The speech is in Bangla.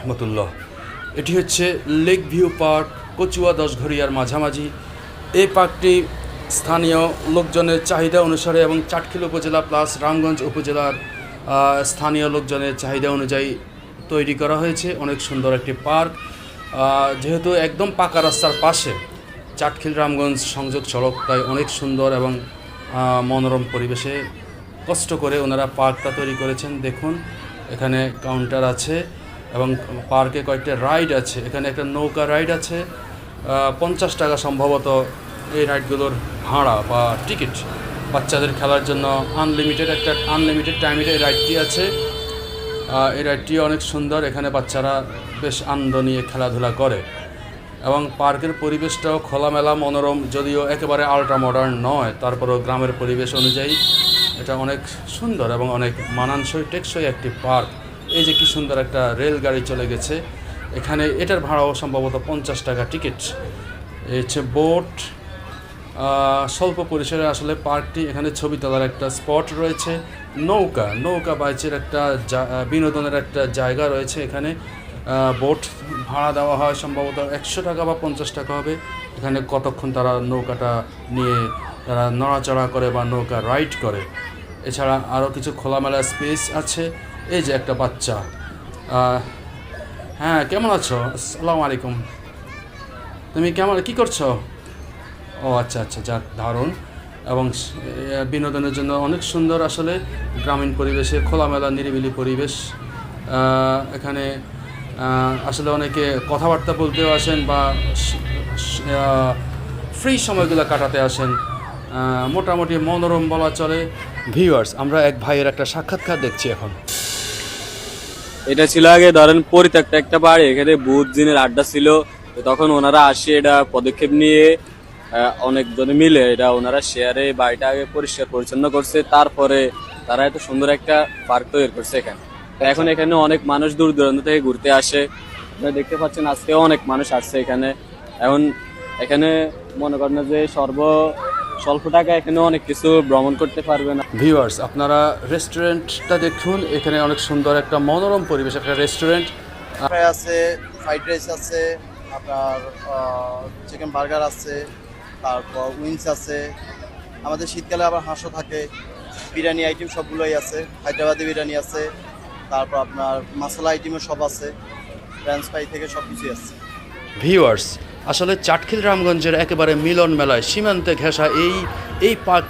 রহমতুল্লাহ। এটি হচ্ছে লেক ভিউ পার্ক, কচুয়া দশঘরিয়ার মাঝামাঝি। এই পার্কটি স্থানীয় লোকজনের চাহিদা অনুসারে এবং চাটখিল উপজেলা প্লাস রামগঞ্জ উপজেলার স্থানীয় লোকজনের চাহিদা অনুযায়ী তৈরি করা হয়েছে। অনেক সুন্দর একটি পার্ক, যেহেতু একদম পাকা রাস্তার পাশে চাটখিল রামগঞ্জ সংযোগ সড়ক, তাই অনেক সুন্দর এবং মনোরম পরিবেশে কষ্ট করে ওনারা পার্কটা তৈরি করেছেন। দেখুন এখানে কাউন্টার আছে এবং পার্কে কয়েকটা রাইড আছে। এখানে একটা নৌকা রাইড আছে, 50 টাকা সম্ভবত এই রাইডগুলোর ভাড়া বা টিকিট। বাচ্চাদের খেলার জন্য আনলিমিটেড টাইমে এই রাইডটি আছে। এই রাইডটি অনেক সুন্দর, এখানে বাচ্চারা বেশ আনন্দ নিয়ে খেলাধুলা করে এবং পার্কের পরিবেশটাও খোলামেলা মনোরম, যদিও একেবারে আল্ট্রা মডার্ন নয়, তারপরেও গ্রামের পরিবেশ অনুযায়ী এটা অনেক সুন্দর এবং অনেক মানানসই টেকসই একটি পার্ক। এই যে কি সুন্দর একটা রেলগাড়ি চলে গেছে এখানে, এটার ভাড়াও সম্ভবত 50 টাকা টিকিট। এই হচ্ছে বোট, স্বল্প পরিসরে আসলে পার্কটি। এখানে ছবি তোলার একটা স্পট রয়েছে, নৌকা বাইচের একটা বিনোদনের একটা জায়গা রয়েছে এখানে। বোট ভাড়া দেওয়া হয় সম্ভবত 100 টাকা বা 50 টাকা হবে। এখানে কতক্ষণ তারা নৌকাটা নিয়ে তারা নড়াচড়া করে বা নৌকা রাইড করে। এছাড়া আরও কিছু খোলামেলা স্পেস আছে। এই যে একটা বাচ্চা, হ্যাঁ কেমন আছো? আসসালামু আলাইকুম। তুমি কী করছো? ও আচ্ছা, যাক দারুণ। এবং বিনোদনের জন্য অনেক সুন্দর আসলে গ্রামীণ পরিবেশে খোলামেলা নিরিবিলি পরিবেশ। এখানে আসলে অনেকে কথাবার্তা বলতেও আসেন বা ফ্রি সময়গুলো কাটাতে আসেন। মোটামুটি মনোরম বলা চলে। ভিউয়ার্স, আমরা এক ভাইয়ের একটা সাক্ষাৎকার দেখছি এখন। এটা ছিল আগে ধরেন পরিত্যক্ত একটা বাড়ি, এখানে বহুত দিনের আড্ডা ছিল। তখন ওনারা আসে এটা পদক্ষেপ নিয়ে অনেকজনে মিলে এটা ওনারা শেয়ারে বাড়িটা আগে পরিষ্কার পরিচ্ছন্ন করছে, তারপরে তারা এত সুন্দর একটা পার্ক তৈরি করছে এখানে। এখন এখানে অনেক মানুষ দূর দূরান্ত থেকে ঘুরতে আসে, আপনারা দেখতে পাচ্ছেন আজকেও অনেক মানুষ আসছে এখানে। এখন এখানে মনে করেন যে স্বল্প টাকা এখানে অনেক কিছু ভ্রমণ করতে পারবে না। ভিউয়ার্স, আপনারা রেস্টুরেন্টটা দেখুন, এখানে অনেক সুন্দর একটা মনোরম পরিবেশ একটা রেস্টুরেন্ট আছে, ফ্রাইড রাইস আছে, আপনার চিকেন বার্গার আছে, তারপর উইংস আছে। আমাদের শীতকালে আবার হাঁসও থাকে, বিরিয়ানি আইটেম সবগুলোই আছে, হায়দ্রাবাদি বিরিয়ানি আছে, তারপর আপনার মশলা আইটেমও সব আছে, ফ্রেঞ্চ ফ্রাই থেকে সব কিছুই আছে। ভিউয়ার্স, আসলে চাটখিল রামগঞ্জের একেবারে মিলন মেলায় সীমান্তে ঘেঁষা এই পার্ক